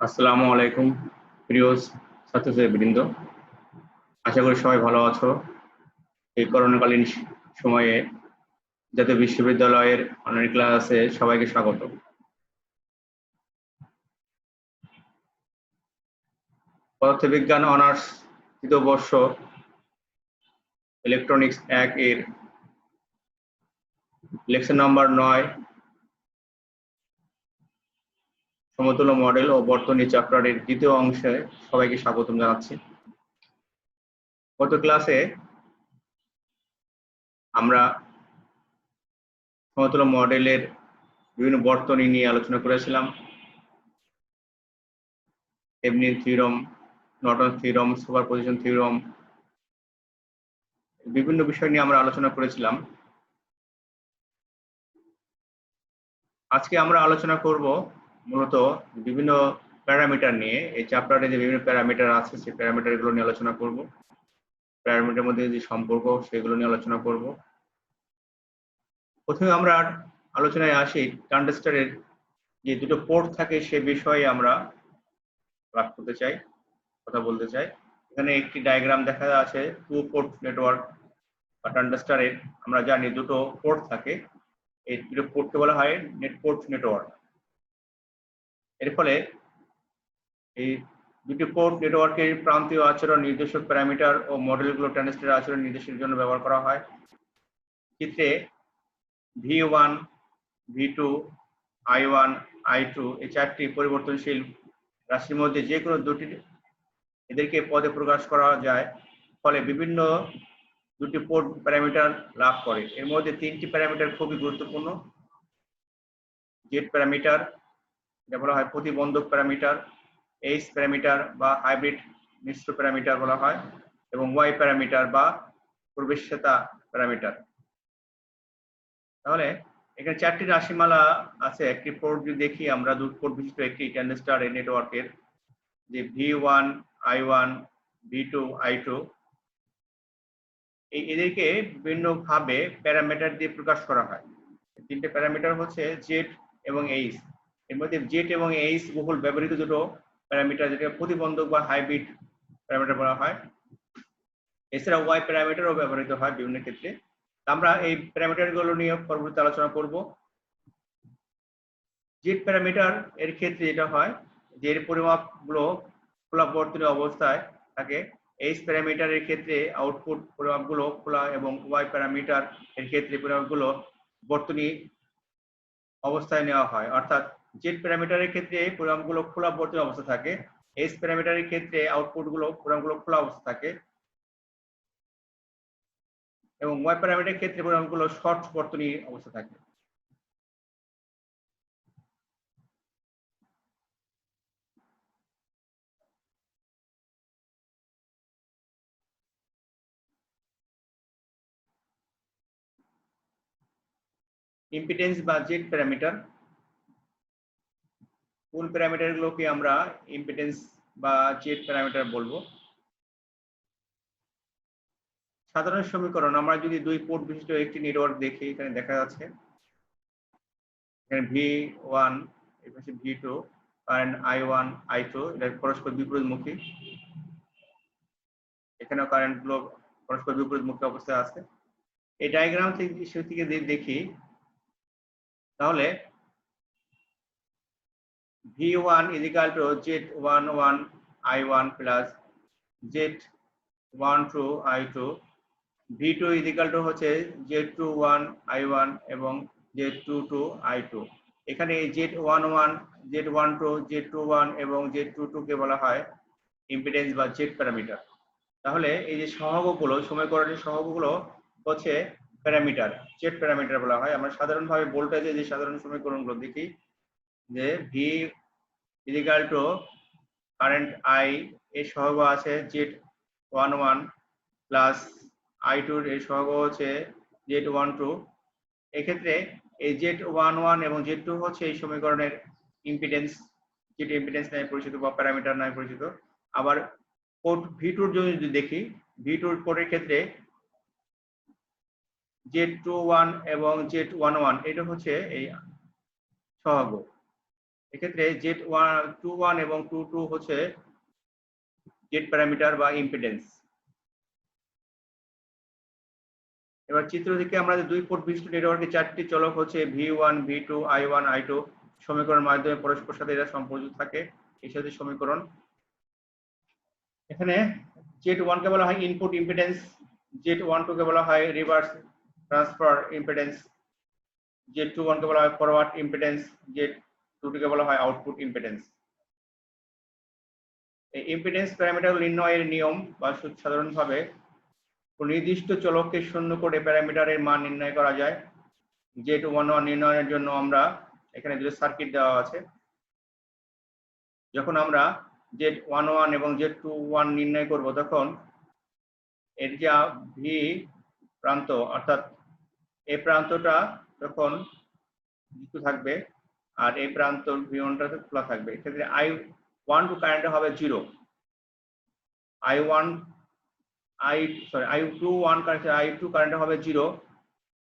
আসসালামু আলাইকুম প্রিয় ছাত্রছাত্রীবৃন্দ, আশা করি সবাই ভালো আছো। এই করোনাকালীন সময়ে জাতীয় বিশ্ববিদ্যালয়ের অনলাইন ক্লাসে সবাইকে স্বাগত। পদার্থবিজ্ঞান অনার্স তৃতীয় বর্ষ ইলেকট্রনিক্স 1 এর লেকচার নম্বর 9 সমতুল্য মডেল ও বর্তনী চ্যাপ্টারের দ্বিতীয় অংশে সবাইকে স্বাগতম জানাচ্ছি। গত ক্লাসে আমরা সমতুল্য মডেলের বিভিন্ন বর্তনী নিয়ে আলোচনা করেছিলাম। Thevenin theorem, Norton theorem, superposition theorem, বিভিন্ন বিষয় নিয়ে আমরা আলোচনা করেছিলাম। আজকে আমরা আলোচনা করব মূলত বিভিন্ন প্যারামিটার নিয়ে। এই চ্যাপ্টারে যে বিভিন্ন প্যারামিটার আছে সেই প্যারামিটারগুলো নিয়ে আলোচনা করব। প্যারামিটারের মধ্যে যে সম্পর্ক সেগুলো নিয়ে আলোচনা করব। প্রথমে আমরা আলোচনায় আসি ট্রানজিস্টরের যে দুটো পোর্ট থাকে সে বিষয়ে আমরা কথা বলতে চাই। এখানে একটি ডায়াগ্রাম দেখা আছে টু পোর্ট নেটওয়ার্ক বা ট্রানজিস্টরের। আমরা জানি দুটো পোর্ট থাকে, এই দুটো পোর্টকে বলা হয় পোর্ট নেটওয়ার্ক। এর ফলে এই দুটি পোর্ট নেটওয়ার্কের প্রান্তীয় আচরণ নির্দেশক প্যারামিটার ও মডেলগুলো ট্রানজিস্টরের আচরণ নির্দেশের জন্য ব্যবহার করা হয়। চিত্রে V1, V2, I1, I2 এই চারটি পরিবর্তনশীল রাশির মধ্যে যে কোনো দুটি এদেরকে পদে প্রকাশ করা যায়, ফলে বিভিন্ন দুটি পোর্ট প্যারামিটার লাভ করে। এর মধ্যে তিনটি প্যারামিটার খুবই গুরুত্বপূর্ণ। জেড প্যারামিটার, যা বলা হয় প্রতিবন্ধক প্যারামিটার, এইচ প্যারামিটার বা হাইব্রিড মিশ্র প্যারামিটার বলা হয়, এবং ওয়াই প্যারামিটার বা প্রবেশ্যতা প্যারামিটার। তাহলে এখানে চারটি রাশিমালা আছে। একটি পোর্ট যদি দেখি আমরা, দুই পোর্ট বিশিষ্ট একটি ট্রানজিস্টর নেটওয়ার্কের যে V1, I1, V2, I2, এদেরকে বিভিন্ন ভাবে প্যারামিটার দিয়ে প্রকাশ করা হয়। তিনটে প্যারামিটার হচ্ছে জেড এবং এইচ। এর মধ্যে জেড এবং এইচ বহুল ব্যবহৃত দুটো প্যারামিটার, যেটা প্রতিবন্ধক বা হাইব্রিড প্যারামিটার বলা হয়। এছাড়া ওয়াই প্যারামিটারও ব্যবহৃত হয় বিভিন্ন ক্ষেত্রে। আমরা এই প্যারামিটারগুলো নিয়ে পরবর্তী আলোচনা করব। জেড প্যারামিটার এর ক্ষেত্রে যেটা হয় যে এর পরিমাপগুলো খোলা বর্তনী অবস্থায় থাকে। এইচ প্যারামিটারের ক্ষেত্রে আউটপুট পরিমাপগুলো খোলা এবং ওয়াই প্যারামিটার এর ক্ষেত্রে পরিমাপগুলো বর্তনী অবস্থায় নেওয়া হয়। অর্থাৎ জেড প্যারামিটারের ক্ষেত্রে পরিমাপগুলো খোলা বর্তনী অবস্থা থাকে, এইচ প্যারামিটারের ক্ষেত্রে পরিমাপগুলো খোলা অবস্থা থাকে, এবং ওয়াই প্যারামিটারের ক্ষেত্রে পরিমাপগুলো শর্ট বর্তনী অবস্থা থাকে। ইম্পিডেন্স বা জেড প্যারামিটার, কোন প্যারামিটার গুলোকে আমরা ইম্পিডেন্স বা জেড প্যারামিটার বলবো? সাধারণ সমীকরণ, আমরা যদি দুই পোর্ট বিশিষ্ট একটি নেটওয়ার্ক দেখি, এখানে দেখা যাচ্ছে এখানে V1 এর পাশে V2, কারেন্ট I1, I2 এটা পরস্পর বিপরীতমুখী। এখানেও কারেন্ট গুলো পরস্পর বিপরীতমুখী অবস্থায় আছে। এই ডায়াগ্রাম থেকে দেখি তাহলে V1 is equal to Z11 I1 plus Z12 I2, V2 is equal to হচ্ছে Z21 I1 এবং Z22 I2। এখানে Z11, Z12, Z21 এবং Z22 কে বলা হয় ইম্পিডেন্স বা জেড প্যারামিটার। তাহলে এই যে সহগগুলো, সমীকরণের সহগগুলো হচ্ছে প্যারামিটার, জেড প্যারামিটার বলা হয়। আমরা সাধারণভাবে ভোল্টেজের যে সাধারণ সমীকরণগুলো দেখি যে V is equal to current I এর সহগ আছে Z11 প্লাস I2 এর সহগ হচ্ছে Z12। এক্ষেত্রে এই Z11 এবং Z2 হচ্ছে এই সমীকরণের ইম্পিডেন্স, যেটা ইম্পিডেন্স নামে পরিচিত বা প্যারামিটার নামে পরিচিত। আবার পোর্ট V2 যদি দেখি, V2 পোর্টের ক্ষেত্রে Z21 এবং Z11 এটা হচ্ছে এই সহগ। এক্ষেত্রে Z21 এবং 22 হচ্ছে জেড প্যারামিটার বা ইম্পিডেন্স। এবার চিত্র থেকে আমরা দুই পোর্ট বিশিষ্ট নেটওয়ার্কে চারটি চলক হচ্ছে V1, V2, I1, I2 সমীকরণের মাধ্যমে পরস্পর সাথে এরা সম্পর্কিত থাকে। এই সাথে সমীকরণ এখানে Z1 কে বলা হয় ইনপুট ইম্পিডেন্স, Z12 কে বলা হয় রিভার্স ট্রান্সফার ইম্পিডেন্স, Z21 কে বলা হয় ফরওয়ার্ড ইম্পিডেন্স, Z22 কে বলা হয় আউটপুট ইম্পিডেন্স। এই ইম্পিডেন্স প্যারামিটার নির্ণয়ের নিয়ম বা সাধারণভাবে নির্দিষ্ট চলককে শূন্য করে প্যারামিটারের মান নির্ণয় করা যায়। Z11 নির্ণয়ের জন্য আমরা এখানে দুটো সার্কিট দেওয়া আছে। যখন আমরা Z11 এবং Z21 নির্ণয় করব তখন এর যা V প্রান্ত অর্থাৎ এই প্রান্তটা তখন যুক্ত থাকবে আর এই প্রান্ত V1টা খোলা থাকবে। এক্ষেত্রে I12 কারেন্ট হবে 0, I21 I2 কারেন্ট হবে 0,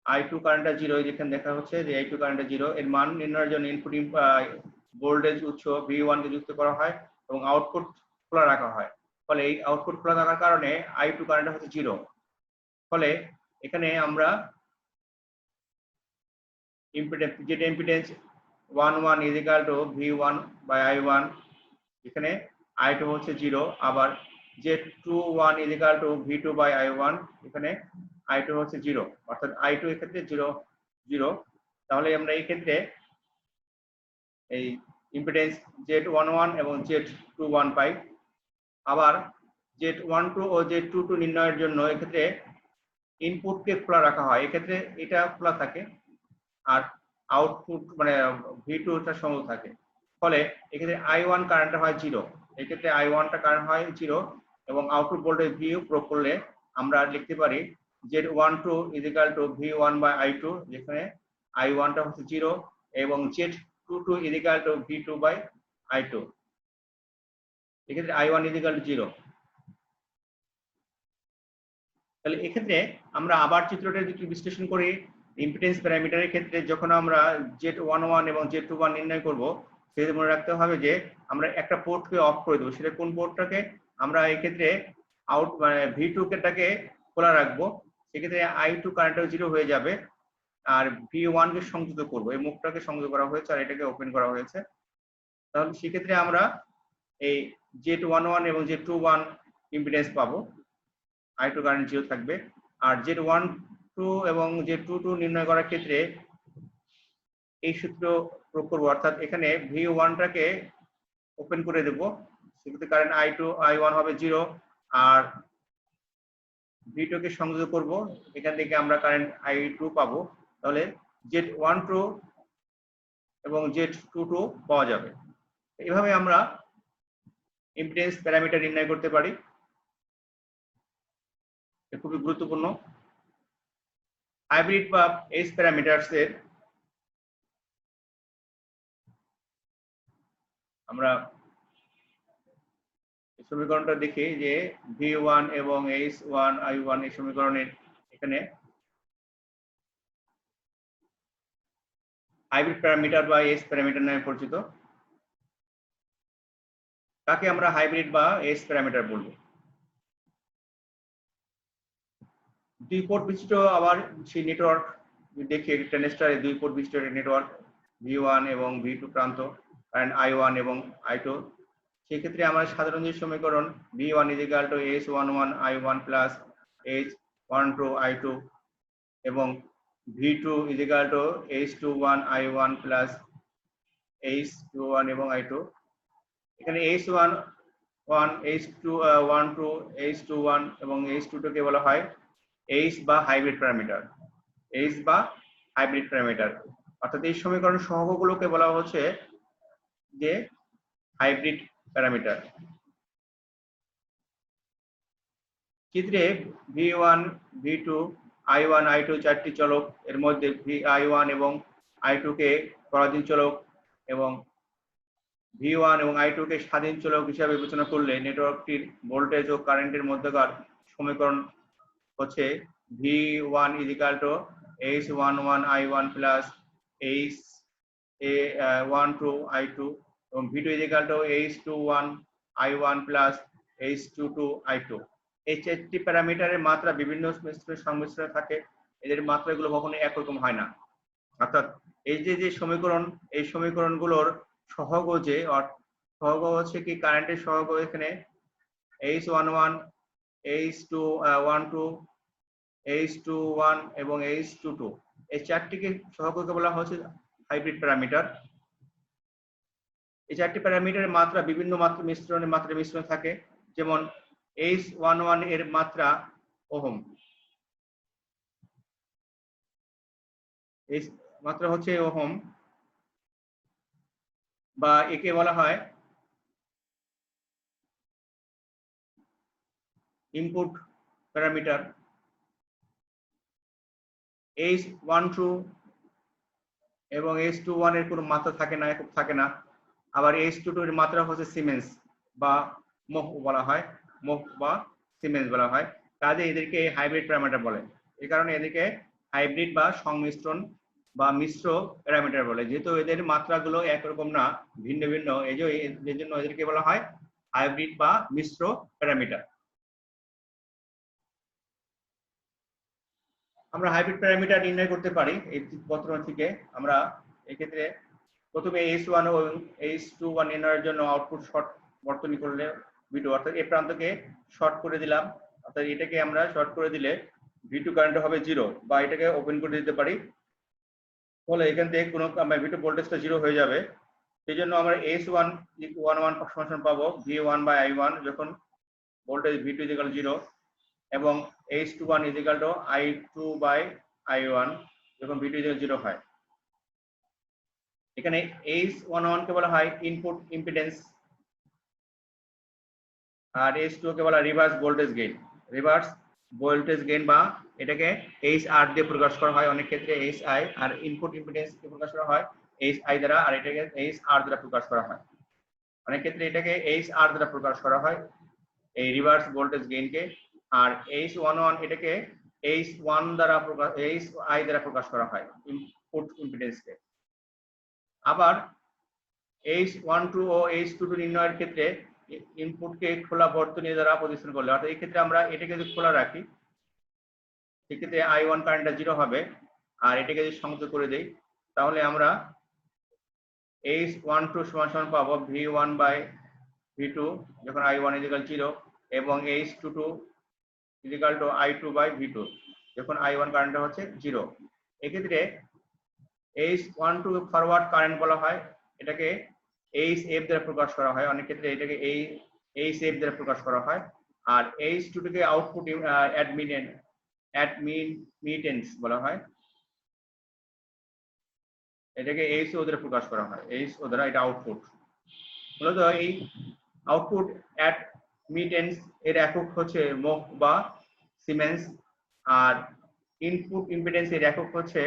I2 কারেন্টটা 0, যেখানে দেখা হচ্ছে যে I2 কারেন্টটা 0। এর মান নির্ণয়ের জন্য ইনপুট ভোল্টেজ উৎস V1 কে যুক্ত করা হয় এবং আউটপুট খোলা রাখা হয়। ফলে এই আউটপুট খোলা থাকার কারণে I2 কারেন্টটা হচ্ছে 0। ফলে এখানে আমরা ইম্পিডেন্স যেটা impedance 11 is equal to V1 by I1, এখানে I2 হচ্ছে 0, আবার Z21 is equal two V2 by I1, এখানে I2 হচ্ছে 0, অর্থাৎ I2 এক্ষেত্রে 0 0। তাহলে আমরা এই ক্ষেত্রে এই ইম্পিডেন্স Z11 এবং Z21 পাই। আবার Z12 ও Z22 নির্ণয়ের জন্য এক্ষেত্রে ইনপুটকে খোলা রাখা হয়, এক্ষেত্রে এটা খোলা থাকে আর আউটপুট মানে V2 টা সংযুক্ত থাকে। ফলে এক্ষেত্রে I1 কারেন্ট হয় 0, এক্ষেত্রে I1 টা কারেন্ট হয় 0 এবং আউটপুট ভোল্টেজ VU প্রয়োগ করলে আমরা লিখতে পারি Z12 is equal to V1 by I2, যেখানে I1 টা হচ্ছে 0 এবং Z22 is equal two V2 by I2, এক্ষেত্রে I1 ইজ ইকুয়াল টু 0। তাহলে এক্ষেত্রে আমরা আবার চিত্রটা যদি বিশ্লেষণ করি, ইম্পিডেন্স প্যারামিটারের ক্ষেত্রে যখন আমরা Z11 এবং Z21 নির্ণয় করব সেটা মনে রাখতে হবে যে আমরা একটা পোর্টকে অফ করে দেবো। সেটা কোন পোর্টটাকে? আমরা এই ক্ষেত্রে মানে V2 টাকে খোলা রাখবো, সেক্ষেত্রে I2 কারেন্টটা 0 হয়ে যাবে আর V1 কে সংযুক্ত করব, এই মুখটাকে সংযুক্ত করা হয়েছে আর এটাকে ওপেন করা হয়েছে। তাহলে সেক্ষেত্রে আমরা এই Z11 এবং Z21 ইম্পিডেন্স পাবো, I2 কারেন্ট 0 থাকবে। আর Z12 এবং Z22 নির্ণয় করার ক্ষেত্রে এই সূত্র প্রয়োগ করব, অর্থাৎ এখানে V1 টাকে ওপেন করে দেব, সেক্ষেত্রে কারেন্ট I1 হবে 0 আর V2 কে সংযোগ করব, এখান থেকে আমরা কারেন্ট I2 পাবো। তাহলে Z12 এবং Z22 পাওয়া যাবে। এইভাবে আমরা ইম্পিডেন্স প্যারামিটার নির্ণয় করতে পারি। খুবই গুরুত্বপূর্ণ। হাইব্রিড বা এস প্যারামিটারস এর আমরা সমীকরণটা দেখি যে V1 এবং H1 I1 এই সমীকরণের এখানে হাইব্রিড প্যারামিটার বা এস প্যারামিটার নামে পরিচিত। তাকে আমরা হাইব্রিড বা এস প্যারামিটার বলবো। দুই পোর্ট বিশিষ্ট আবার সেই নেটওয়ার্ক দেখি ট্রানজিস্টরে দুই পোর্ট বিশিষ্ট নেটওয়ার্ক V1 এবং V2 প্রান্ত কারেন্ট I1 এবং I2। সেক্ষেত্রে আমরা সাধারণ যে সমীকরণ V1 is equal two H11 I1 plus H12 I2 এবং V2 is equal two H21 I1 plus H21 এবং I2। এখানে H11 H12 H21 এবং H22 কে বলা হয় H বা হাইব্রিড প্যারামিটার, H বা হাইব্রিড প্যারামিটার, অর্থাৎ এই সমীকরণ সহগগুলোকে বলা হচ্ছে যে হাইব্রিড প্যারামিটার। চিত্রে V1 V2 I1 I2 চারটি চলক, এর মধ্যে I1 এবং I2 কে পরাধীন চলক এবং V1 এবং I2 কে স্বাধীন চলক হিসাবে বিবেচনা করলে নেটওয়ার্কটির ভোল্টেজ ও কারেন্টের মধ্যকার সমীকরণ হচ্ছে V1 is equal to H11 I1 plus A1 to I2 এবং V2 is equal to H21 I1 plus H22 I2। এই চারটি প্যারামিটারের মাত্রা বিভিন্ন সংমিশ্রণে থাকে, এদের মাত্রাগুলো কখনো একরকম হয় না। অর্থাৎ এই যে সমীকরণ, এই সমীকরণগুলোর সহগ হচ্ছে কি কারেন্টের সহগ এখানে H11 H12 H21 এবং H22, এই চারটিকে সহগকে বলা হচ্ছে হাইব্রিড প্যারামিটার। এই চারটি প্যারামিটারের মাত্রা বিভিন্ন মিশ্রণ থাকে, যেমন H11 এর মাত্রা ওহম, এই মাত্রা হচ্ছে ওহম, বা একে বলা হয় ইনপুট প্যারামিটার। H12 এবং H21 এর কোনো মাত্রা থাকে না। আবার H22 এর মাত্রা হচ্ছে সিমেন্স বা মোহ বলা হয়, কাজে এদেরকে হাইব্রিড প্যারামিটার বলে। এই কারণে এদেরকে হাইব্রিড বা সংমিশ্রণ বা মিশ্র প্যারামিটার বলে, যেহেতু এদের মাত্রাগুলো একরকম না, ভিন্ন ভিন্ন, এই জন্য এদেরকে বলা হয় হাইব্রিড বা মিশ্র প্যারামিটার। আমরা হাইব্রিড প্যারামিটার নির্ণয় করতে পারি এই বর্তনী থেকে। আমরা এক্ষেত্রে প্রথমে H1 ও H21 নির্ণয়ের জন্য আউটপুট শর্ট বর্তনী করলে V2, অর্থাৎ এই প্রান্তকে শর্ট করে দিলাম, অর্থাৎ এটাকে আমরা শর্ট করে দিলে V2 কারেন্ট হবে 0, বা এটাকে ওপেন করে দিতে পারি, ফলে এখান থেকে কোনো V2 ভোল্টেজটা 0 হয়ে যাবে। সেই জন্য আমরা H11 সমান পাবো V1/I1 যখন ভোল্টেজ V2 0, এবং H21 I2/I1 যখন V2 0 হয়। এখানে H11 কে বলা হয় ইনপুট ইম্পিডেন্স, আর H2 কে বলা হয় রিভার্স ভোল্টেজ গেইন, বা এটাকে HR দিয়ে প্রকাশ করা হয় অনেক ক্ষেত্রে HI, আর ইনপুট ইম্পিডেন্স কে প্রকাশ করা হয় HI দ্বারা, আর এটাকে HR দ্বারা প্রকাশ করা হয়। অনেক ক্ষেত্রে এটাকে HR দ্বারা প্রকাশ করা হয় এই রিভার্স ভোল্টেজ গেইনকে, আর H11 এটাকে H1 দ্বারা HI দ্বারা প্রকাশ করা হয় ইনপুট ইম্পিডেন্সকে। আবার H12 ও H22 নির্ণয়ের ক্ষেত্রে ইনপুটকে খোলা বর্তনী দ্বারা প্রতিস্থাপন করলে, অর্থাৎ এই ক্ষেত্রে আমরা এটাকে যদি খোলা রাখি, সেক্ষেত্রে I1 কারেন্টটা 0 হবে, আর এটাকে যদি সংযোগ করে দেই, তাহলে আমরা H12 সমান পাবো V1/V2 যখন I1 0, এবং H22 I2/V2 যখন I1 কারেন্টটা হচ্ছে 0। এক্ষেত্রে H12 ফরওয়ার্ড কারেন্ট বলা হয়, এটাকে HF দ্বারা প্রকাশ করা হয়, অনেক ক্ষেত্রে এটাকে HF দ্বারা প্রকাশ করা হয়। আর H2 কে আউটপুট অ্যাডমিটেন্স বলা হয়, এটাকে HO দ্বারা প্রকাশ করা হয়, HO দ্বারা, এটা আউটপুট। মূলত এই আউটপুট অ্যাডমিটেন্স এর একক হচ্ছে মোহ বা সিমেন্স, আর ইনপুট ইম্পিডেন্স এর একক হচ্ছে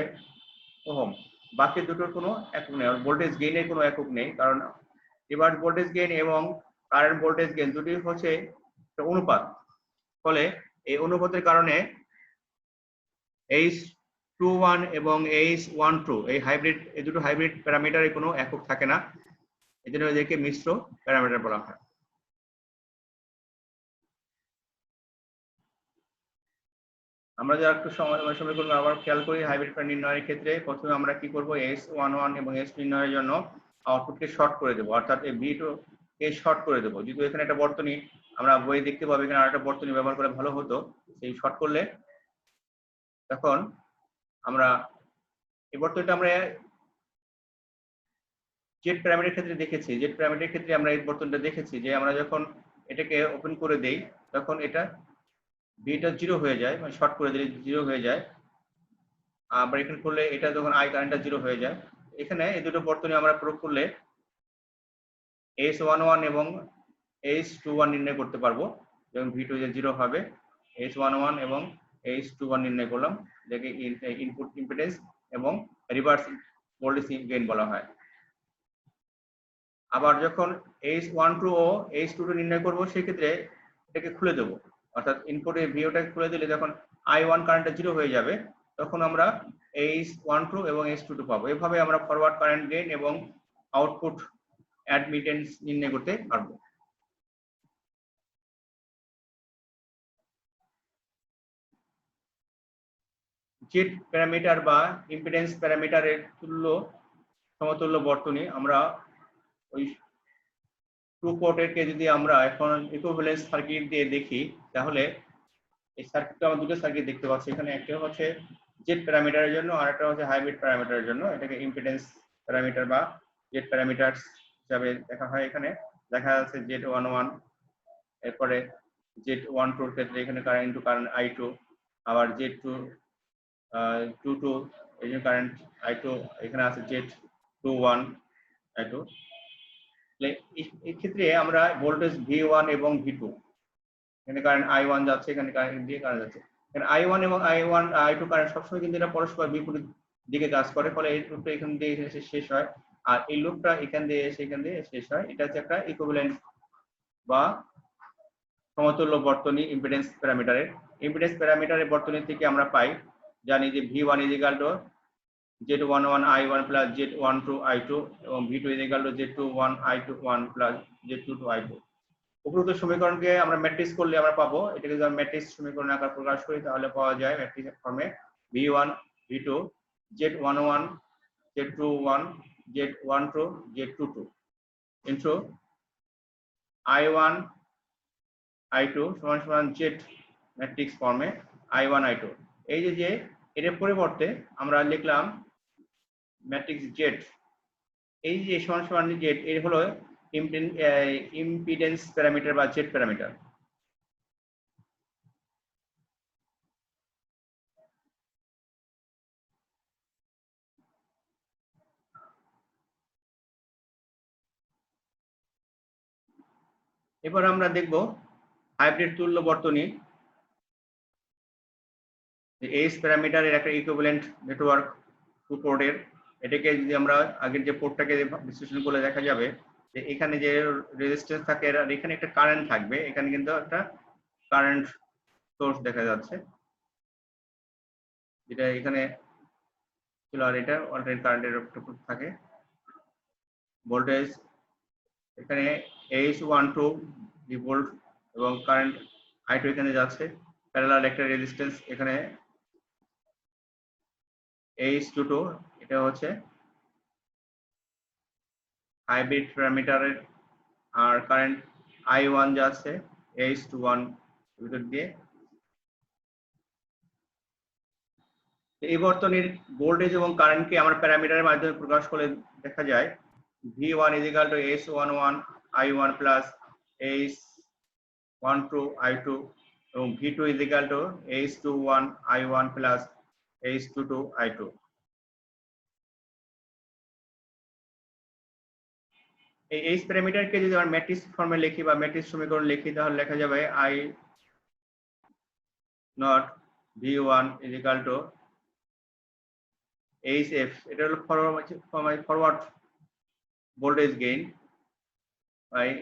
ওহম। বাকি দুটোর কোনো একক নেই, ভোল্টেজ গেইনের কোনো একক নেই, কারণ রিভার্স ভোল্টেজ গেইন এবং কারেন্ট ভোল্টেজ গেইন দুটি হচ্ছে অনুপাত। ফলে এই অনুপাতের কারণে H21 এবং H12 এই দুটো হাইব্রিড প্যারামিটারে কোনো একক থাকে না, এজন্য এদেরকে মিশ্র প্যারামিটার বলা হয়। আমরা যারা একটু সমীকরণ আবার খেয়াল করি হাইব্রিড নির্ণয়ের ক্ষেত্রে, প্রথমে আমরা কি করব, H11 এবং H2 নির্ণয়ের জন্য আউটপুটকে শর্ট করে দেব, অর্থাৎ এই V2 কে শর্ট করে দেব। যেহেতু এখানে একটা বর্তনী আমরা বইয়ে দেখতে পাবো, এখানে আরেকটা বর্তনী ব্যবহার করে ভালো হতো, সেই শর্ট করলে তখন আমরা এই বর্তনীটা আমরা জেড প্যারামিটারের ক্ষেত্রে দেখেছি। জেড প্যারামিটারের ক্ষেত্রে আমরা এই বর্তনীটা দেখেছি যে আমরা যখন এটাকে ওপেন করে দেই, তখন এটা ভিটা 0 হয়ে যায়, মানে শর্ট করে দিলে 0 হয়ে যায়। আবার এখানে করলে এটা যখন I কারেন্টটা 0 হয়ে যায়। এখানে এই দুটো বর্তনী আমরা প্রয়োগ করলে H11 এবং H21 নির্ণয় করতে পারবো, এবং V2 0 হবে। H11 এবং H21 নির্ণয় করলাম, যাকে ইনপুট ইম্পিডেন্স এবং রিভার্স ভোল্টেজ গেইন বলা হয়। আবার যখন H12 ও H22 নির্ণয় করব, সেক্ষেত্রে এটাকে খুলে দেব, অর্থাৎ ইনপুটে ভিওটাকে খুলে দিলে যখন I1 কারেন্টটা 0 হয়ে যাবে, তখন আমরা H12 এবং H22 পাবো। এভাবে আমরা ফরওয়ার্ড কারেন্ট গেইন এবং আউটপুট অ্যাডমিটেন্স নির্ণয় করতে পারবো। জেড প্যারামিটার বা ইম্পিডেন্স প্যারামিটারের সমতুল্য বর্তনী আমরা ওই টু পোর্টেরকে যদি আমরা এখন ইকুইভ্যালেন্স সার্কিট দিয়ে দেখি, তাহলে এই সার্কিটটা আমরা দুটো সার্কিট দেখতে পাচ্ছি। এখানে একটা হচ্ছে জেড প্যারামিটারের জন্য আর একটা হচ্ছে হাইব্রিড প্যারামিটারের জন্য। এটাকে ইম্পিডেন্স প্যারামিটার বা জেড প্যারামিটার হিসাবে দেখা হয়। এখানে দেখা যাচ্ছে Z11, এরপরে Z12 এর ক্ষেত্রে এখানে কারেন্ট I2, আবার Z22 এই যে কারেন্ট I2, এখানে আছে Z21 I2। এই ক্ষেত্রে আমরা ভোল্টেজ V1 এবং V2, এখানে কারেন্ট I1 যাচ্ছে, এখানে কারেন্ট দিয়ে কারেন্ট যাচ্ছে। এখানে I1 এবং I2 কারেন্ট সবসময় কিন্তু এটা পরস্পর বিপরীত দিকে কাজ করে, ফলে এই লুপটা এখান দিয়ে এসে শেষ হয় আর এই লুপটা এখান দিয়ে এসে এখান দিয়ে শেষ হয়। এটা হচ্ছে একটা ইকুইভ্যালেন্ট বা সমতুল্য বর্তনী ইম্পিডেন্স প্যারামিটারের। ইম্পিডেন্স প্যারামিটারের বর্তনী থেকে আমরা পাই, জানি যে V1 Z11 I1 plus Z12 I2 এবং V2 Z21 I21 plus Z22 I2। উপরোক্ত সমীকরণকে আমরা ম্যাট্রিক্স করলে আমরা পাবো, এটাকে যদি আমরা ম্যাট্রিক্স সমীকরণ আকারে প্রকাশ করি তাহলে পাওয়া যায় ম্যাট্রিক্স ফর্মে V1 V2 Z11 Z21 Z12 Z22 into I1 I2 সমান সমান Z ম্যাট্রিক্স ফর্মে I1 I2। এই যে এর পরিবর্তে আমরা লিখলাম ম্যাট্রিক্স Z, এই যে সমান সমান Z এর হলো ইম্পিডেন্স প্যারামিটার বা জেড প্যারামিটার। এবার আমরা দেখব হাইব্রিড তুল্য বর্তনী। এইচ প্যারামিটারের একটা ইকুইভ্যালেন্ট নেটওয়ার্ক টু পোর্টের। এটাকে যদি আমরা আগের যে পোর্টটাকে বিশ্লেষণ করলে দেখা যাবে যে এখানে যে রেজিস্ট্যান্স থাকে আর এখানে একটা কারেন্ট থাকবে, এখানে কিন্তু একটা কারেন্ট সোর্স দেখা যাচ্ছে, যেটা এখানে ছিল আর এটা অল্টারনেট কারেন্টের থাকে। ভোল্টেজ এখানে H12 ভোল্ট এবং কারেন্ট I2 এখানে যাচ্ছে, প্যারালাল একটা রেজিস্ট্যান্স এখানে H22, এটা হচ্ছে হাইব্রিড প্যারামিটারের, আর কারেন্ট I1 যাচ্ছে H21 ভিতর দিয়ে। এই বর্তনীর ভোল্টেজ এবং কারেন্টকে আমরা প্যারামিটারের মাধ্যমে প্রকাশ করে দেখা যায় V1 H11 I1 plus H12 I2 এবং V2 H21 I1 plus H22 I2। এই এইচ প্যারামিটারকে যদি আমরা ম্যাট্রিক্স ফর্মে লিখি বা ম্যাট্রিক্স সমীকরণ লিখি তাহলে লেখা যাবে I নট V1 HF, এটা হলো ফরওয়ার্ড ভোল্টেজ গেইন,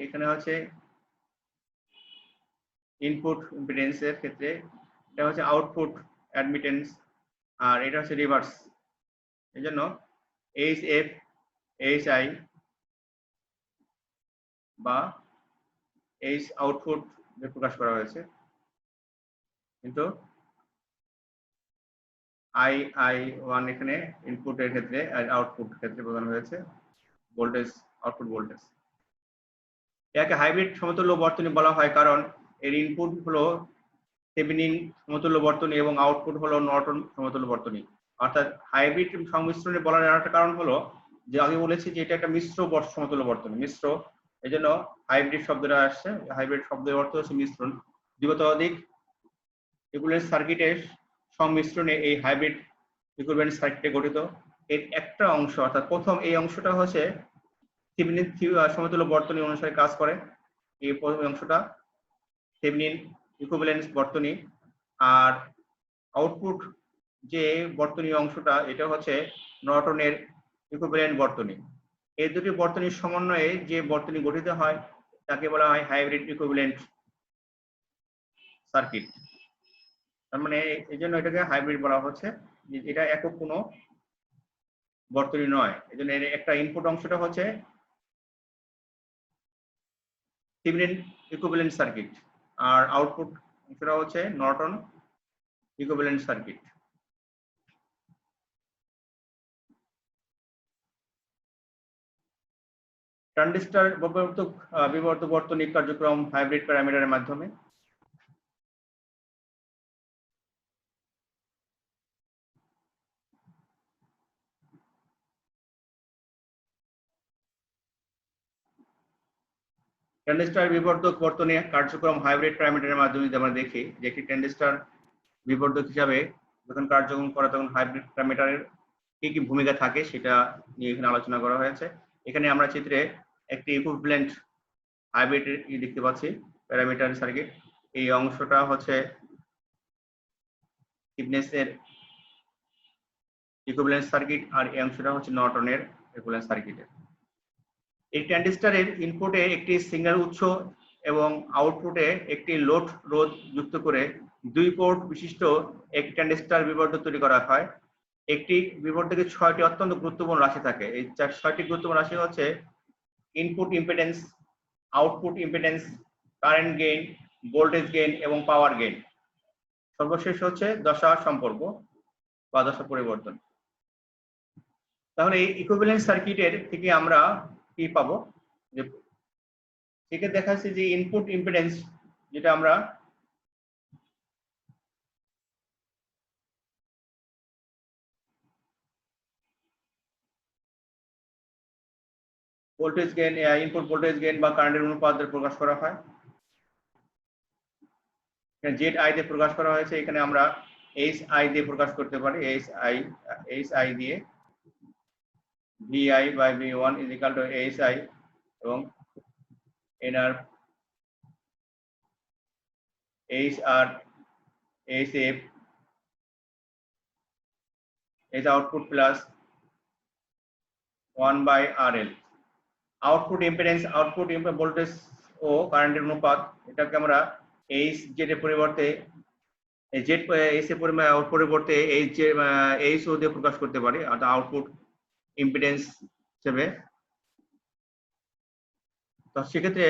এখানে হচ্ছে ইনপুট ইম্পিডেন্সের ক্ষেত্রে এটা হচ্ছে আউটপুট অ্যাডমিটেন্স, আর এটা হচ্ছে রিভার্স। এই জন্য HF HI বা H আউটপুট প্রকাশ করা হয়েছে, কিন্তু I1 এখানে ইনপুটের ক্ষেত্রে আর আউটপুট ক্ষেত্রে বোঝানো হয়েছে ভোল্টেজ, আউটপুট ভোল্টেজ। একে হাইব্রিড সমতুল্য বর্তনী বলা হয় কারণ এর ইনপুট হলো থেভেনিন সমতুল্য বর্তনী এবং আউটপুট হলো নর্টন সমতুল্য বর্তনী। অর্থাৎ হাইব্রিড সংমিশ্রণে বলার আরেকটা কারণ হলো যে আমি বলেছি যে এটা একটা মিশ্র সমতুল্য বর্তনী, মিশ্র, এই জন্য হাইব্রিড শব্দটা আসছে। হাইব্রিড শব্দের অর্থ হচ্ছে মিশ্রণ, দ্বিগতাধিক ইকুইভ্যালেন্ট সার্কিটের সংমিশ্রণে এই হাইব্রিড ইকুইভ্যালেন্ট সার্কিটে গঠিত। এর একটা অংশ অর্থাৎ প্রথম এই অংশটা হচ্ছে থেভেনিন সমতুল্য বর্তনী অনুসারে কাজ করে, এই প্রথম অংশটা থেভেনিন ইকুইভ্যালেন্ট বর্তনী, আর আউটপুট যে বর্তনী অংশটা এটা হচ্ছে নর্টনের ইকুইভ্যালেন্ট বর্তনী। এই দুটি বর্তনীর সমন্বয়ে যে বর্তনী গঠিত হয় তাকে বলা হয় হাইব্রিড ইকুইভ্যালেন্ট সার্কিট। তার মানে এই জন্য এটাকে হাইব্রিড বলা হচ্ছে। এটা একক কোনো বর্তনী নয়, এজন্য এর একটা ইনপুট অংশটা হচ্ছে থেভেনিন ইকুইভ্যালেন্ট সার্কিট আর আউটপুট অংশটা হচ্ছে নর্টন ইকুইভ্যালেন্ট সার্কিট। ট্রানজিস্টর বিবর্তক বর্তনী কার্যক্রম হাইব্রিড প্যারামিটারের মাধ্যমে। ট্রানজিস্টর বিবর্তক বর্তনী কার্যক্রম হাইব্রিড প্যারামিটারের মাধ্যমে যদি আমরা দেখি যে একটি ট্রানজিস্টর বিবর্তক হিসাবে যখন কার্যক্রম করে তখন হাইব্রিড প্যারামিটারের কি কি ভূমিকা থাকে সেটা নিয়ে এখানে আলোচনা করা হয়েছে। এখানে আমরা চিত্রে একটি ইকুইভ্যালেন্ট হাইব্রিড দেখতে পাচ্ছি প্যারামিটার সার্কিট। এই অংশটা হচ্ছে থিভনেসের ইকুইভ্যালেন্ট সার্কিট আর এই অংশটা হচ্ছে নর্টনের ইকুইভ্যালেন্ট সার্কিটের। এই ট্রানজিস্টরের ইনপুটে একটি সিগন্যাল উৎস এবং আউটপুটে একটি লোড রোধ যুক্ত করে 2 পোর্ট বিশিষ্ট একটি ট্রানজিস্টর বিবর্ধক তৈরি করা হয়। একটি বিবর্ধকের 6টি অত্যন্ত গুরুত্বপূর্ণ রাশি থাকে। এই 6টি গুরুত্বপূর্ণ রাশি হচ্ছে input impedance, output impedance, current gain, voltage gain এবং পাওয়ার গেইন। সর্বশেষ হচ্ছে দশা সম্পর্ক বা দশা পরিবর্তন। তাহলে এই ইকুইভ্যালেন্ট সার্কিটের থেকে আমরা কি পাবো, যে থেকে দেখাচ্ছে যে ইনপুট ইম্পিডেন্স যেটা আমরা voltage gain, input voltage gain বা কারেন্টের অনুপাত দিয়ে প্রকাশ করা হয়। জেড আই দিয়ে প্রকাশ করা হয়েছে, এখানে আমরা এইচ আই দিয়ে প্রকাশ করতে পারি। এইচ আই দিয়ে VI by V1 is equal to HI এবং NR HR HF is output plus 1 by RL। Output impedance, output voltage ও কারেন্টের অনুপাত, এটাকে আমরা এইচ জেড এর পরিবর্তে জেড এস এর পরিবর্তে এইচ ও দিয়ে প্রকাশ করতে পারি, অর্থাৎ আউটপুট ইম্পিডেন্স হিসেবে। তো সেক্ষেত্রে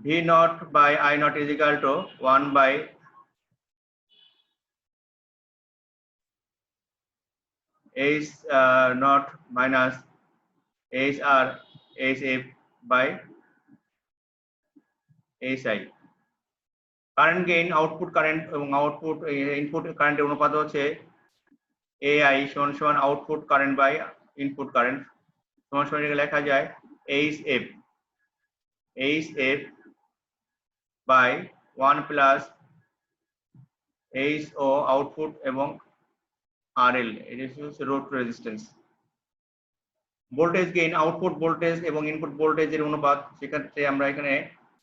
V not by I not is equal to 1 by H not minus H R H F by H I. Current gain, output current এবং আউটপুট ইনপুট কারেন্টের অনুপাত হচ্ছে AI সমান সমান output current by input current সমান সমান লেখা যায় HF বাই 1 প্লাস HO আউটপুট এবং RL, এটা হচ্ছে load resistance. Voltage gain, output voltage এবং ইনপুট ভোল্টেজের অনুপাত, সেক্ষেত্রে আমরা এখানে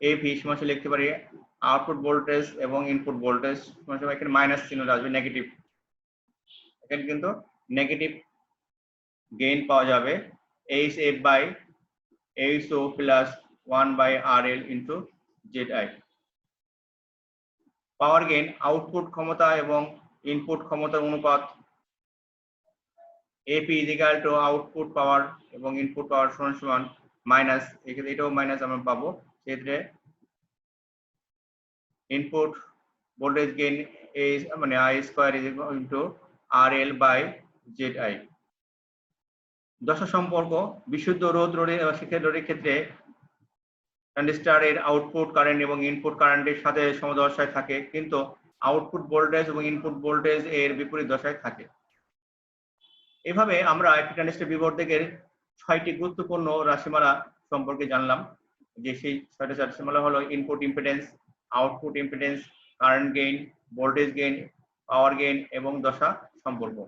AV সমান লিখতে পারি আউটপুট ভোল্টেজ এবং ইনপুট ভোল্টেজ সমান সমান, এখানে মাইনাস চিহ্ন আসবে, নেগেটিভ, এখানে কিন্তু নেগেটিভ গেইন পাওয়া যাবে HF by HO plus 1 by RL into ZI। Power gain, output ক্ষমতা এবং ইনপুট ক্ষমতার অনুপাত AP is equal to output power এবং ইনপুট পাওয়ার সমান সমান মাইনাস, এক্ষেত্রে এটাও মাইনাস আমরা পাবো, সেক্ষেত্রে ইনপুট ভোল্টেজ গেইন মানে I square is into RL by ZI। দশা সম্পর্ক, বিশুদ্ধ রোধ রোধের ক্ষেত্রে ট্রানজিস্টরের আউটপুট কারেন্ট এবং ইনপুট কারেন্টের সাথে সমদশায় থাকে, কিন্তু আউটপুট ভোল্টেজ এবং ইনপুট ভোল্টেজ এর বিপরীত দশায় থাকে। এভাবে আমরা একটি ট্রানজিস্টর বিবর্ধকের 6টি গুরুত্বপূর্ণ রাশিমালা সম্পর্কে জানলাম, যে সেই 6টি রাশিমালা হলো input impedance, output impedance, current gain, voltage gain, power gain এবং দশা সম্পর্ক।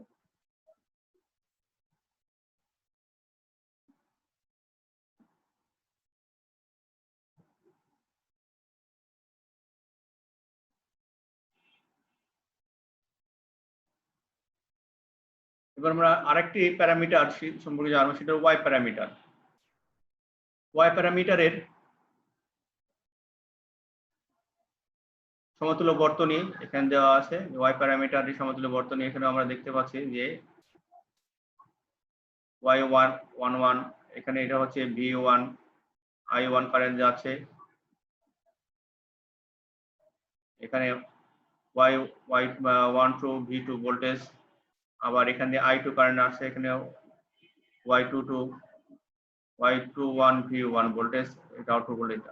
এবার আমরা আরেকটি প্যারামিটার সম্পর্কে জানবো, সেটা ওয়াই প্যারামিটার। ওয়াই প্যারামিটারের সমতুল্য বর্তনী এখানে দেওয়া আছে, ওয়াই প্যারামিটারের সমতুল্য বর্তনী এখানে আমরা দেখতে পাচ্ছি যে y11 এখানে এটা হচ্ছে V1 I1 কারেন্ট যাচ্ছে, এখানে y12 V2 ভোল্টেজ, আবার এখানে I2 কারেন্ট আসছে, এখানে y21 V1 ভোল্টেজ, এটা আউটপুট ভোল্টেজ।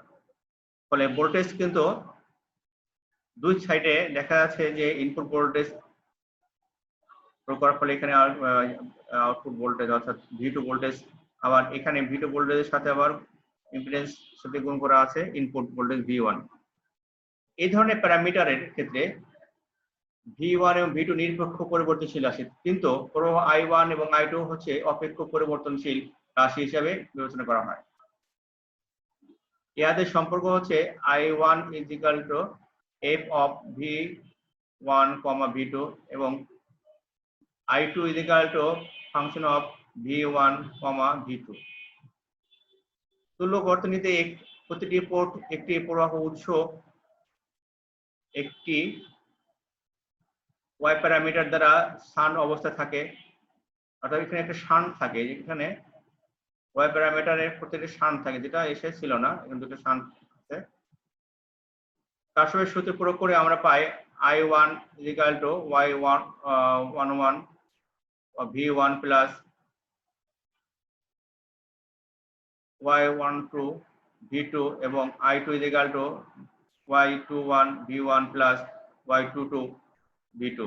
ফলে ভোল্টেজ কিন্তু দুই সাইডে দেখা যাচ্ছে যে ইনপুট ভোল্টেজ প্রয়োগ করার ফলে এখানে আউটপুট ভোল্টেজ অর্থাৎ V2 ভোল্টেজ, আবার এখানে V2 ভোল্টেজের সাথে আবার ইম্পিডেন্স সাথে গুণ করা আছে ইনপুট ভোল্টেজ V1। এই ধরনের প্যারামিটারের ক্ষেত্রে V1 এবং V2 নিরপেক্ষ পরিবর্তনশীল রাশি, কিন্তু I1 এবং I2 হচ্ছে অপেক্ষ পরিবর্তনশীল রাশি হিসাবে বিবেচনা করা হয়। এদের সম্পর্ক হচ্ছে I1 f of V1, V2 এবং I2 function of V1, V2। তুল্য বর্তনীতে প্রতিটি পোর্ট একটি প্রবাহ উৎস, একটি ওয়াই প্যারামিটার দ্বারা শান্ট অবস্থা থাকে, অর্থাৎ এখানে একটা শান্ট থাকে, যেখানে ওয়াই প্যারামিটারের প্রতিটি শান্ট থাকে, যেটা এসে ছিল না, এখানে দুটো শান্ট আছে। কারশফের সূত্র প্রয়োগ করে আমরা পাই I1 y11 V1 plus y12 V2 এবং I2 y21 V1 plus y22 V2।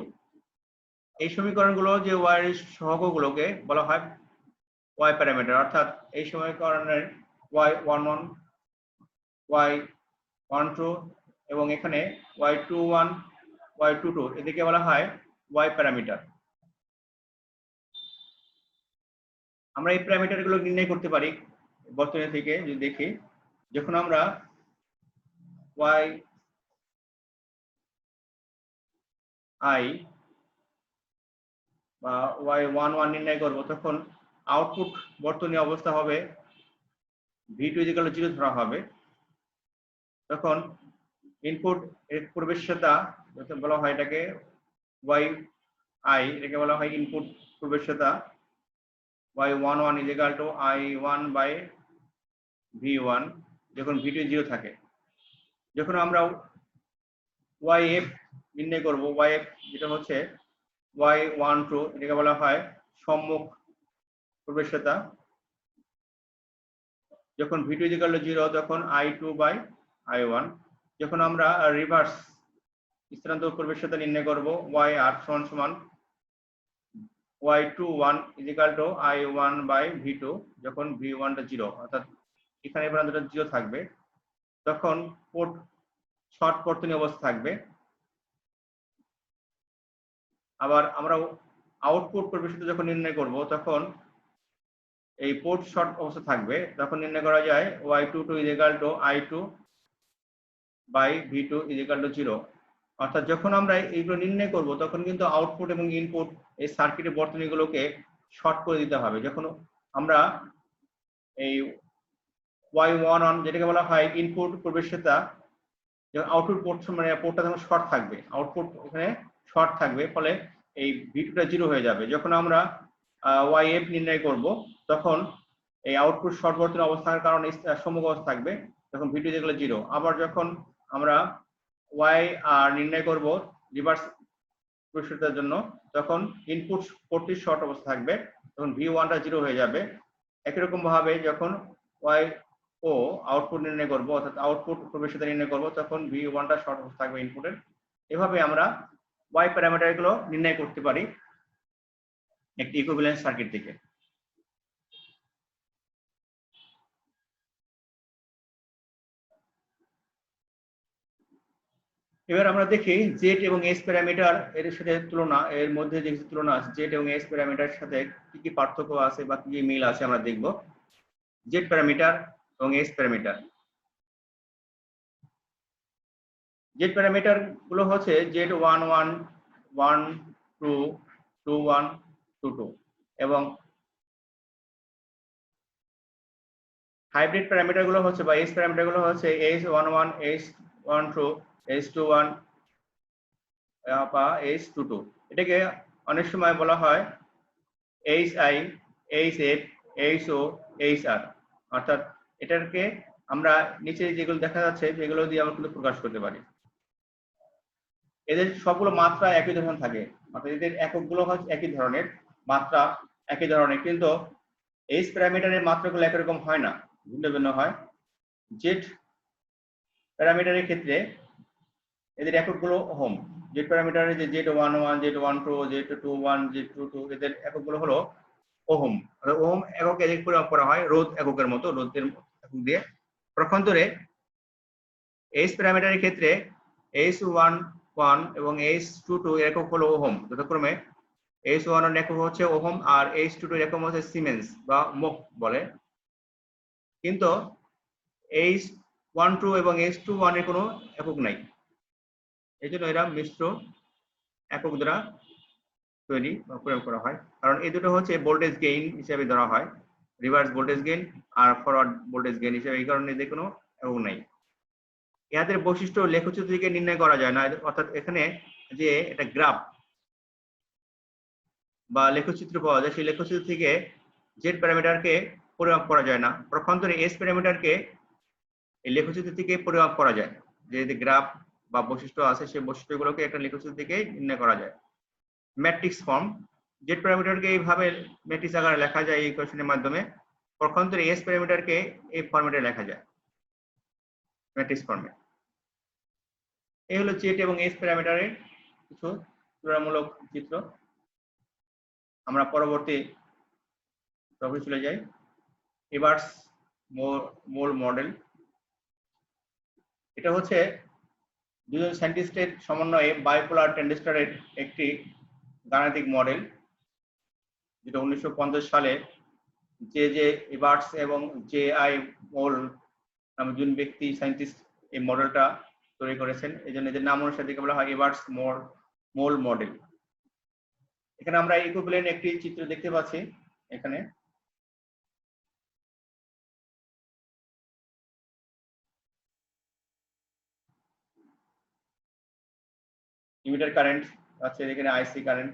এই সমীকরণগুলো যে ওয়াই এর সহগগুলোকে বলা হয় ওয়াই প্যারামিটার, অর্থাৎ এই সমীকরণের y11 y12 এবং এখানে y21 y22 এদিকে বলা হয় ওয়াই প্যারামিটার। আমরা এই প্যারামিটার গুলো নির্ণয় করতে পারি বর্তনী থেকে। যদি দেখি, যখন আমরা y বা y11 নির্ণয় করব, তখন আউটপুট বর্তনী অবস্থা হবে V2 0 ধরা হবে। তখন ইনপুট এর প্রবেশ্যতা বলা হয় এটাকে y I, এটাকে বলা হয় input প্রবেশ্যতা y11 I1 by V1 যখন V2 0 থাকে। যখন আমরা yf নির্ণয় করব, yf যেটা হচ্ছে y12, এটাকে বলা হয় সম্মুখ প্রবেশ্যতা, যখন V2 0 তখন I2 বাই I1। যখন আমরা রিভার্স স্থানান্তর প্রবেশ্যতা নির্ণয় করব, yr সমান y21 I1 বাই V2, যখন V1 টা 0, অর্থাৎ এখানে প্রান্তটা 0 থাকবে, তখন পোর্ট শর্ট বর্তনী অবস্থা থাকবে। আবার আমরা আউটপুট প্রবেশ্যতা যখন নির্ণয় করব, তখন এই পোর্ট শর্ট অবস্থা থাকবে, তখন নির্ণয় করা যায় y22 I2 বাই V2 0। অর্থাৎ যখন আমরা এইগুলো নির্ণয় করব, তখন কিন্তু আউটপুট এবং ইনপুট এই সার্কিটের বর্তনীগুলোকে শর্ট করে দিতে হবে। যখন আমরা এই y11 যেটাকে বলা হয় ইনপুট প্রবেশ্যতা, যখন আউটপুট পোর্ট মানে পোর্টটা যখন শর্ট থাকবে, আউটপুট এখানে শর্ট থাকবে, ফলে এই V2 টা 0 হয়ে যাবে। যখন আমরা yf নির্ণয় করব, তখন এই আউটপুট শর্ট বর্তনী অবস্থার কারণে সম্মুখ অবস্থা থাকবে, তখন V2 0। আবার যখন আমরা y নির্ণয় করব রিভার্স প্রবেশ্যতার জন্য, তখন ইনপুট পোর্টটি শর্ট অবস্থা থাকবে, তখন V1 টা 0 হয়ে যাবে। একই রকম ভাবে যখন y ও আউটপুট নির্ণয় করব, অর্থাৎ আউটপুট প্রবেশ্যতা নির্ণয় করব, তখন V1 টা শর্ট অবস্থা থাকবে ইনপুটের। এভাবে আমরা y প্যারামিটার গুলো নির্ণয় করতে পারি একটি ইকুইভ্যালেন্ট সার্কিট থেকে। এবার আমরা দেখি জেড এবং এস প্যারামিটার এর সাথে তুলনা, এর মধ্যে যে তুলনা আছে জেড এবং এস প্যারামিটারের সাথে কি কি পার্থক্য আছে বা কি কি মিল আছে আমরা দেখব। জেড প্যারামিটার এবং এস প্যারামিটার। জেড প্যারামিটার গুলো হচ্ছে Z11 12 21 22 এবং হাইব্রিড প্যারামিটার গুলো হচ্ছে বা এস প্যারামিটার গুলো হচ্ছে H11 H12 H21 বা H22। এটাকে অনেক সময় বলা হয় HI, HF, HO, HR, অর্থাৎ এটাকে আমরা নিচে যেগুলো দেখা যাচ্ছে সেগুলো দিয়ে আমরা কিন্তু প্রকাশ করতে পারি। এদের সবগুলো মাত্রা একই ধরনের থাকে, অর্থাৎ এদের এককগুলো হচ্ছে একই ধরনের, মাত্রা একই ধরনের, কিন্তু H প্যারামিটারের মাত্রাগুলো একই রকম হয় না, ভিন্ন ভিন্ন হয়। Z প্যারামিটারের ক্ষেত্রে এদের এককগুলো ওহম। Z প্যারামিটারে যে Z11, Z12, Z21, Z22 এদের এককগুলো হলো ওহম। ওহম একক একক পরিমাপ করা হয় রোধ এককের মতো, রোধের একক দিয়ে। পক্ষান্তরে H প্যারামিটারের ক্ষেত্রে H11 এবং H22 এর একক হলো ওহম। যথাক্রমে H1 এর একক হচ্ছে ওহম আর H22 এর একক হচ্ছে সিমেন্স বা মোহ বলে। কিন্তু H12 এবং H21 এর কোনো একক নাই, এই জন্য এরা মিশ্র একক দ্বারা তৈরি বা প্রয়োগ করা হয়। কারণ এই দুটো হচ্ছে ভোল্টেজ গেইন হিসেবে ধরা হয়, রিভার্স ভোল্টেজ গেইন আর ফরওয়ার্ড ভোল্টেজ গেইন হিসেবে, এই কারণে এদের কোনো একক নাই। ইহাদের বৈশিষ্ট্য লেখচিত্র থেকে নির্ণয় করা যায় না, অর্থাৎ এখানে যে এটা গ্রাফ বা লেখচিত্র পাওয়া যায়, সেই লেখচিত্র থেকে জেড প্যারামিটারকে পরিমাপ করা যায় না। পক্ষান্তরে এস প্যারামিটারকে এই লেখচিত্র থেকে পরিমাপ করা যায়। যে গ্রাফ বা বৈশিষ্ট্য আছে সেই বৈশিষ্ট্যগুলোকে একটা লেখচিত্র থেকে নির্ণয় করা যায়। ম্যাট্রিক্স ফর্ম, জেড প্যারামিটারকে এইভাবে ম্যাট্রিক্স আকারে লেখা যায় এই ইকুয়েশনের মাধ্যমে। পক্ষান্তরে এস প্যারামিটারকে এই ফরম্যাটে লেখা যায়, ম্যাট্রিক্স ফর্মে। এই হলো জেড এবং এস প্যারামিটারের কিছু তুলনামূলক চিত্র। আমরা পরবর্তী টপিকে চলে যাই, এবার্স মোল মডেল। এটা হচ্ছে দুজন সায়েন্টিস্টের সমন্বয়ে বাইপোলার ট্রানজিস্টরের একটি গাণিতিক মডেল, যেটা 1950 সালে জে এবার্স এবং জে.আই. মোল নামে দুজন ব্যক্তি সায়েন্টিস্ট এই মডেলটা তৈরি করেছেন। এই জন্য এদের নাম অনুসারে বলা হয় এবার্স মোল মডেল। এখানে আমরা ইকুইভ্যালেন্ট একটি চিত্র দেখতে পাচ্ছি। এখানে ইমিটার কারেন্ট আছে, এখানে আইসি কারেন্ট,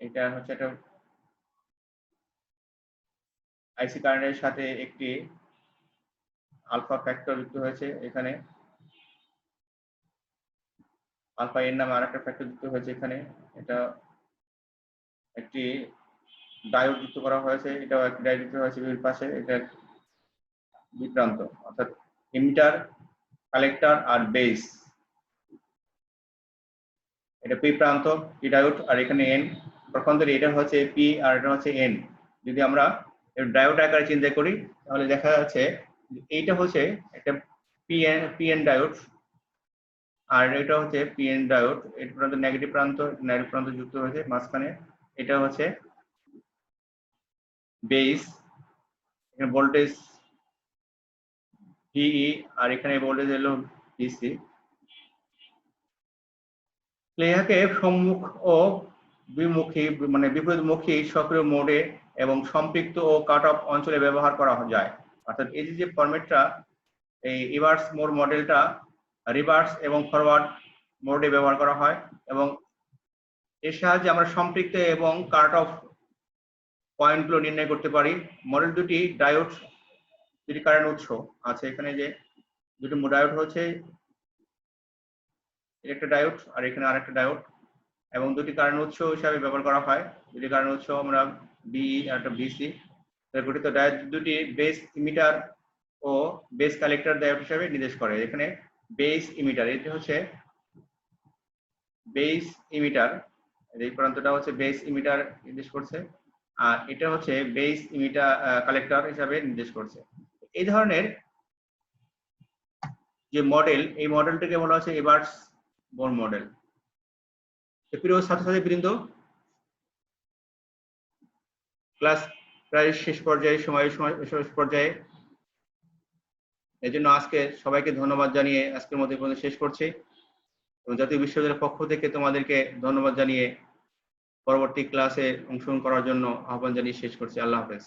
এটা হচ্ছে একটা আইসি কারেন্টের সাথে একটি আলফা ফ্যাক্টর যুক্ত হয়েছে। এখানে আলফা এর নামে আরেকটা ফ্যাক্টর যুক্ত হয়েছে। এখানে এটা একটি ডায়োড যুক্ত করা হয়েছে, এটাও একটি ডায়োড যুক্ত হয়েছে এর পাশে। এটা দুই প্রান্ত, অর্থাৎ ইমিটার, কালেক্টর আর বেস। এটা পি প্রান্ত, পি ডায়োড, আর এখানে এন। পক্ষান্তরে এটা হচ্ছে পি আর এটা হচ্ছে এন। যদি আমরা ডায়োড আকারে চিন্তা করি তাহলে দেখা যাচ্ছে এইটা হচ্ছে একটা পিএন ডায়োড আর এটা হচ্ছে পিএন ডায়োড। এর প্রান্ত নেগেটিভ প্রান্ত যুক্ত হয়েছে মাঝখানে। এটা হচ্ছে বেস, এখানে ভোল্টেজ ভিই আর এখানে ভোল্টেজ হলো ভিসি। ইহাকে সম্মুখ ও বিমুখী মানে বিপরীতমুখী সক্রিয় মোডে এবং সম্পৃক্ত ও কাট অফ অঞ্চলে ব্যবহার করা যায়। অর্থাৎ এই যে ফরম্যাটটা, এই ইভার্স মোড মডেলটা রিভার্স এবং ফরওয়ার্ড মোডে ব্যবহার করা হয়, এবং এর সাহায্যে আমরা সম্পৃক্ত এবং কাট অফ পয়েন্টগুলো নির্ণয় করতে পারি। মডেল দুটি ডায়োড, দুটি কারেন্ট উৎস আছে। এখানে যে দুটি ডায়োড হচ্ছে, একটা ডায়োড আর এখানে আরেকটা ডায়োড, এবং দুটি কারেন্ট উৎস হিসাবে ব্যবহার করা হয়। দুটি কারেন্ট উৎস আমরা বিই আর একটা বিসি গঠিত ডায়োড দুটি বেস ইমিটার ও বেস কালেক্টর ডায়োড হিসাবে নির্দেশ করে। এখানে বেস ইমিটার, এটা হচ্ছে বেস ইমিটার, এই প্রান্তটা হচ্ছে বেস ইমিটার নির্দেশ করছে, আর এটা হচ্ছে বেস ইমিটার কালেক্টর হিসাবে নির্দেশ করছে। এই ধরনের যে মডেল, এই মডেলটাকে বলা হচ্ছে এবার্স মোল মডেল। প্রিয় ছাত্রছাত্রী বৃন্দ, ক্লাস প্রায় শেষ পর্যায়ে, শেষ পর্যায়ে, এই জন্য আজকে সবাইকে ধন্যবাদ জানিয়ে আজকের মধ্যে শেষ করছি, এবং জাতীয় বিশ্ববিদ্যালয়ের পক্ষ থেকে তোমাদেরকে ধন্যবাদ জানিয়ে পরবর্তী ক্লাসে অংশগ্রহণ করার জন্য আহ্বান জানিয়ে শেষ করছি। আল্লাহ হাফেজ।